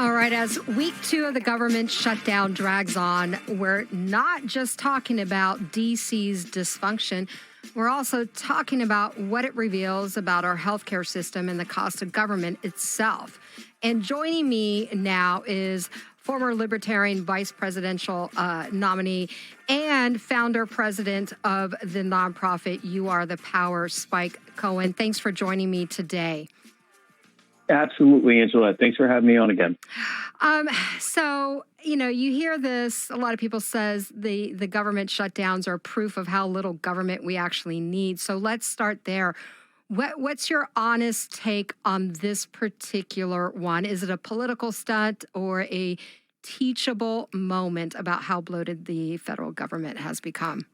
All right, as week 2 of the government shutdown drags on, we're not just talking about DC's dysfunction. We're also talking about what it reveals about our healthcare system and the cost of government itself. And joining me now is former Libertarian vice presidential nominee and founder president of the nonprofit You Are the Power, Spike Cohen. Thanks for joining me today. Absolutely, Angela. Thanks for having me on again. So, you hear this, a lot of people says the government shutdowns are proof of how little government we actually need. So let's start there. What's your honest take on this particular one? Is it a political stunt or a teachable moment about how bloated the federal government has become?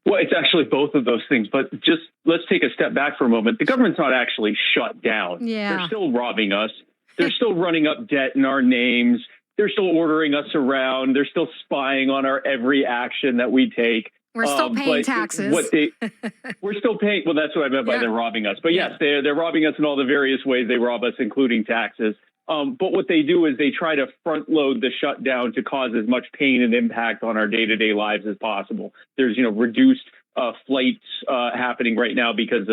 Well, it's actually both of those things, but just let's take a step back for a moment. The government's not actually shut down. Yeah. They're still robbing us. They're still running up debt in our names. They're still ordering us around. They're still spying on our every action that we take. We're still paying taxes. We're still paying. Well, that's what I meant by they're robbing us. But yes, they're robbing us in all the various ways they rob us, including taxes. But what they do is they try to front load the shutdown to cause as much pain and impact on our day-to-day lives as possible. There's, reduced flights happening right now because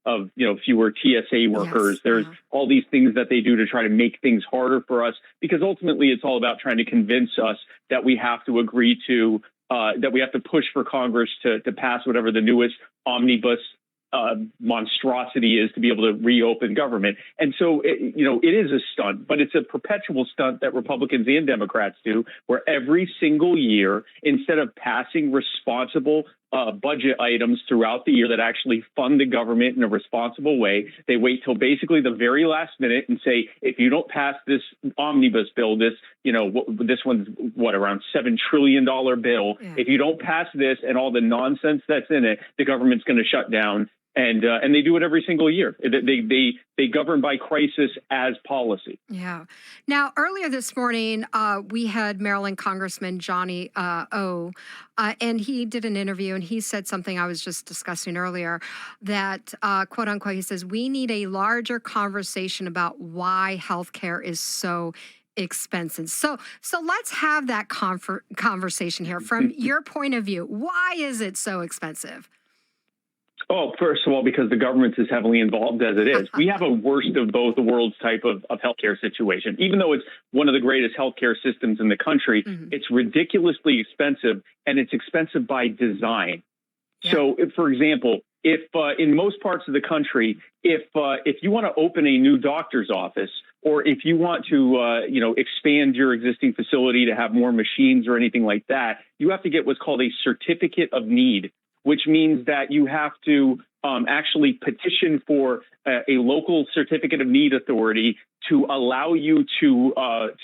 of fewer TSA workers. Yes. There's all these things that they do to try to make things harder for us, because ultimately it's all about trying to convince us that we have to agree to that we have to push for Congress to pass whatever the newest omnibus monstrosity is to be able to reopen government. And so, it is a stunt, but it's a perpetual stunt that Republicans and Democrats do, where every single year, instead of passing responsible budget items throughout the year that actually fund the government in a responsible way, they wait till basically the very last minute and say, if you don't pass this omnibus bill, this one's around $7 trillion bill. Yeah. If you don't pass this and all the nonsense that's in it, the government's going to shut down. And they do it every single year. They govern by crisis as policy. Yeah. Now, earlier this morning, we had Maryland Congressman Johnny O, and he did an interview, and he said something I was just discussing earlier, that, quote unquote, he says, we need a larger conversation about why healthcare is so expensive. So let's have that conversation here. From your point of view, why is it so expensive? Oh, first of all, because the government is heavily involved as it is. We have a worst of both worlds type of healthcare situation. Even though it's one of the greatest healthcare systems in the country, it's ridiculously expensive, and it's expensive by design. Yeah. So, for example, if in most parts of the country, if you want to open a new doctor's office, or if you want to, expand your existing facility to have more machines or anything like that, you have to get what's called a certificate of need, which means that you have to actually petition for a local certificate of need authority to allow you to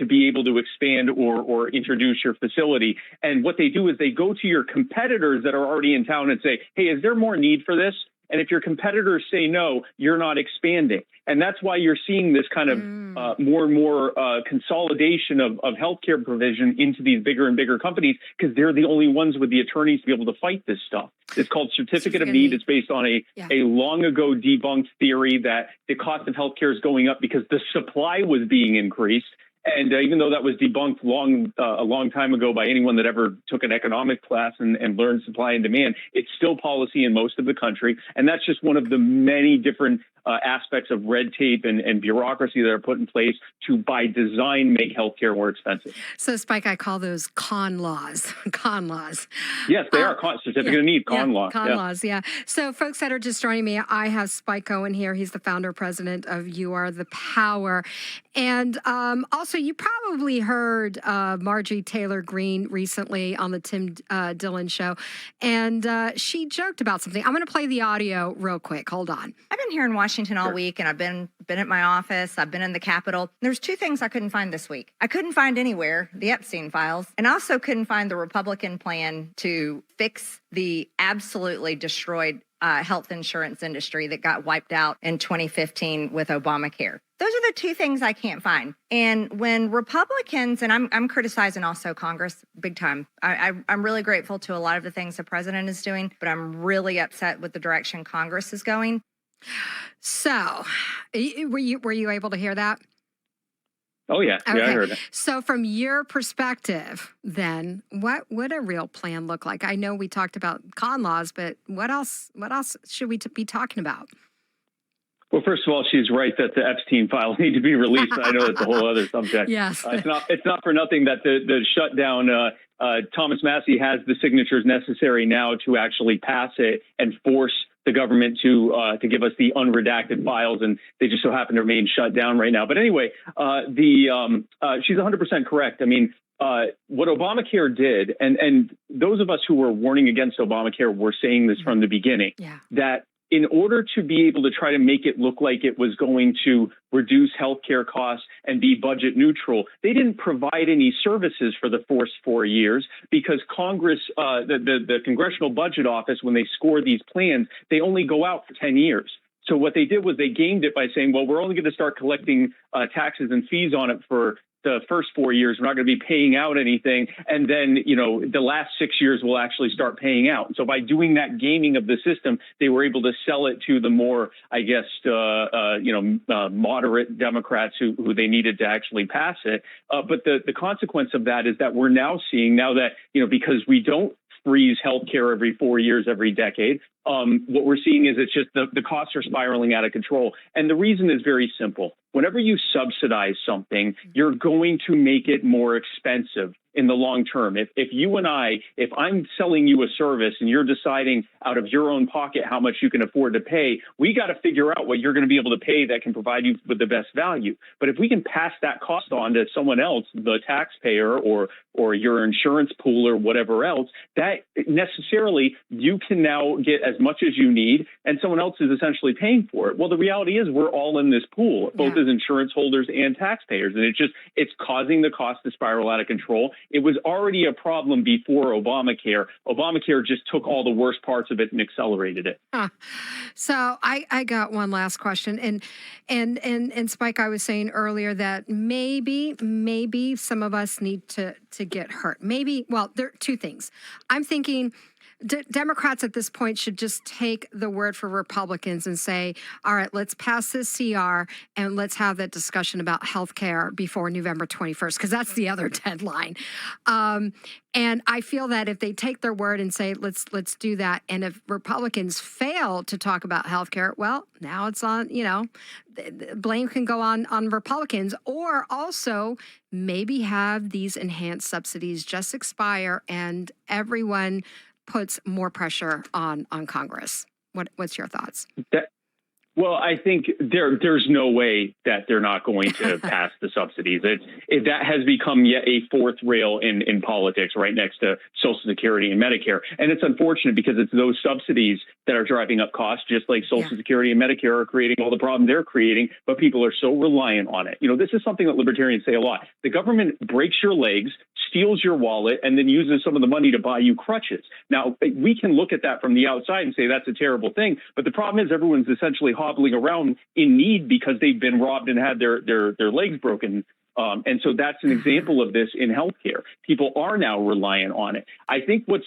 be able to expand or introduce your facility. And what they do is they go to your competitors that are already in town and say, hey, is there more need for this? And if your competitors say no, you're not expanding. And that's why you're seeing this kind of more and more consolidation of healthcare provision into these bigger and bigger companies, because they're the only ones with the attorneys to be able to fight this stuff. It's called certificate of need. It's based on a long ago debunked theory that the cost of healthcare is going up because the supply was being increased. And even though that was debunked a long time ago by anyone that ever took an economic class and learned supply and demand, it's still policy in most of the country. And that's just one of the many different aspects of red tape and bureaucracy that are put in place to, by design, make healthcare more expensive. So, Spike, I call those con laws. Con laws. Yes, they are. Certificate of need, con laws. Con laws, yeah. So, folks that are just joining me, I have Spike Cohen here. He's the founder president of You Are the Power. And also, you probably heard Marjorie Taylor Greene recently on the Tim Dillon show. And she joked about something. I'm going to play the audio real quick. Hold on. I've been here in Washington all week, and I've been at my office. I've been in the Capitol. There's two things I couldn't find this week. I couldn't find anywhere the Epstein files, and I also couldn't find the Republican plan to fix the absolutely destroyed health insurance industry that got wiped out in 2015 with Obamacare. Those are the two things I can't find. And when Republicans, and I'm criticizing also Congress big time. I'm really grateful to a lot of the things the president is doing, but I'm really upset with the direction Congress is going. So, were you able to hear that? Oh, yeah. Yeah, I heard it. So from your perspective, then, what would a real plan look like? I know we talked about con laws, but what else should we be talking about? Well, first of all, she's right that the Epstein files need to be released. I know it's a whole other subject. Yes. It's not for nothing that the shutdown, Thomas Massie has the signatures necessary now to actually pass it and force the government to give us the unredacted files, and they just so happen to remain shut down right now. But anyway, she's 100% correct. I mean, what Obamacare did, and those of us who were warning against Obamacare were saying this from the beginning, that in order to be able to try to make it look like it was going to reduce healthcare costs and be budget neutral, they didn't provide any services for the first 4 years because Congress, the Congressional Budget Office, when they score these plans, they only go out for 10 years. So what they did was they gamed it by saying, well, we're only going to start collecting taxes and fees on it for the first 4 years. We're not going to be paying out anything. And then, the last 6 years will actually start paying out. And so by doing that gaming of the system, they were able to sell it to the more, I guess, moderate Democrats who they needed to actually pass it. But the consequence of that is that we're now seeing that, because we don't freeze healthcare every 4 years, every decade. What we're seeing is it's just the costs are spiraling out of control. And the reason is very simple. Whenever you subsidize something, you're going to make it more expensive in the long term. If I'm selling you a service and you're deciding out of your own pocket how much you can afford to pay, we got to figure out what you're going to be able to pay that can provide you with the best value. But if we can pass that cost on to someone else, the taxpayer or your insurance pool or whatever else, that necessarily you can now get as much as you need and someone else is essentially paying for it. Well, the reality is we're all in this pool, both as insurance holders and taxpayers. And it's causing the cost to spiral out of control. It was already a problem before Obamacare. Obamacare just took all the worst parts of it and accelerated it. So I got one last question. And Spike, I was saying earlier that maybe some of us need to get hurt. Maybe, well, there are two things. I'm thinking Democrats at this point should just take the word for Republicans and say, all right, let's pass this CR and let's have that discussion about health care before November 21st, because that's the other deadline. And I feel that if they take their word and say, let's do that, and if Republicans fail to talk about health care, well, now it's on, blame can go on Republicans, or also maybe have these enhanced subsidies just expire and everyone puts more pressure on Congress. What's your thoughts? Well, I think there's no way that they're not going to pass the subsidies. That has become yet a fourth rail in politics, right next to Social Security and Medicare. And it's unfortunate because it's those subsidies that are driving up costs, just like Social Security and Medicare are creating all the problems they're creating, but people are so reliant on it. This is something that libertarians say a lot. The government breaks your legs, steals your wallet, and then uses some of the money to buy you crutches. Now, we can look at that from the outside and say that's a terrible thing, but the problem is everyone's essentially hobbling around in need because they've been robbed and had their legs broken. And so that's an example of this in healthcare. People are now reliant on it. I think what's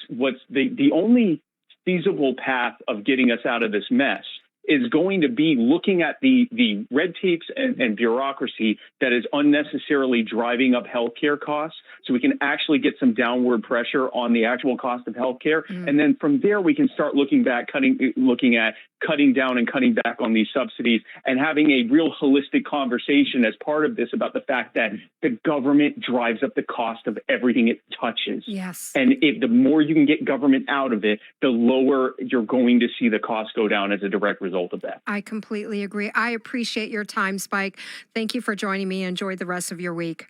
the only feasible path of getting us out of this mess is going to be looking at the red tapes and bureaucracy that is unnecessarily driving up healthcare costs, so we can actually get some downward pressure on the actual cost of healthcare. And then from there, we can start looking at cutting down and cutting back on these subsidies and having a real holistic conversation as part of this about the fact that the government drives up the cost of everything it touches. Yes. And the more you can get government out of it, the lower you're going to see the cost go down as a direct result of that. I completely agree. I appreciate your time, Spike. Thank you for joining me. Enjoy the rest of your week.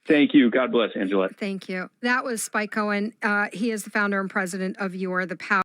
Thank you. God bless, Angela. Thank you. That was Spike Cohen. He is the founder and president of You're the Power.